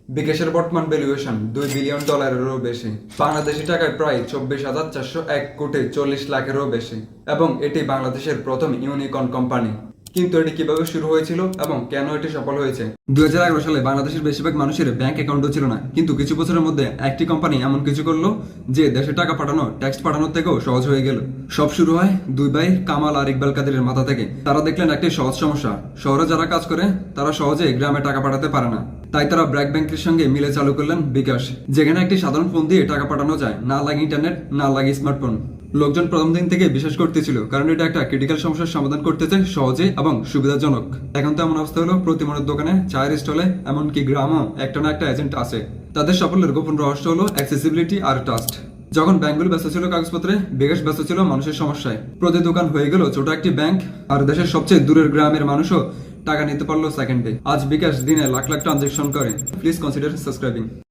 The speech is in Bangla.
বিকাশের বর্তমান ভ্যালুয়েশন $2 বিলিয়নেরও বেশি, বাংলাদেশি টাকায় প্রায় 24,441,40,00,000-এরও বেশি, এবং এটি বাংলাদেশের প্রথম ইউনিকর্ন কোম্পানি। কিন্তু এটি কিভাবে শুরু হয়েছিল এবং কেন এটি সফল হয়েছে? 2011 সালে বাংলাদেশের বেশিরভাগ মানুষের ব্যাংক অ্যাকাউন্টও ছিল না, কিন্তু কিছু বছরের মধ্যে একটি কোম্পানি এমন কিছু করলো যে দেশে টাকা পাঠানো টেক্সট পাঠানোর থেকেও সহজ হয়ে গেল। সব শুরু হয় দুই ভাই কামাল আর ইকবাল কাদেরের মাথা থেকে। তারা দেখলেন একটি সহজ সমস্যা, শহরে যারা কাজ করে তারা সহজে গ্রামে টাকা পাঠাতে পারে না। তাই তারা ব্র্যাক ব্যাংকের সঙ্গে মিলে চালু করলেন বিকাশ, যেখানে একটি সাধারণ ফোন দিয়ে টাকা পাঠানো যায়, না লাগে ইন্টারনেট, না লাগে স্মার্টফোন। লোকজন প্রথম দিন থেকে বিশ্বাস করতেছিল, কারণ এটা একটা ক্রিটিক্যাল সমস্যার সমাধান করতেছে সহজে এবং সুবিধাজনক। এখন তো এমন অবস্থা হলো প্রতি মনের দোকানে, চায়ের স্টলে, এমনকি গ্রামও একটা না একটা এজেন্ট আছে। তাদের সাফল্যের গোপন রহস্য হলো অ্যাক্সেসিবিলিটি আর ট্রাস্ট। যখন ব্যাংকগুলো ব্যস্ত ছিল কাগজপত্রে, বিকাশ ব্যস্ত ছিল মানুষের সমস্যায়। প্রতি দোকান হয়ে গেল ছোট একটি ব্যাংক, আর দেশের সবচেয়ে দূরের গ্রামের মানুষও টাকা নিতে পারলো সেকেন্ডে। আজ বিকাশ দিনে লাখ লাখ ট্রানজেকশন করে। Please consider subscribing.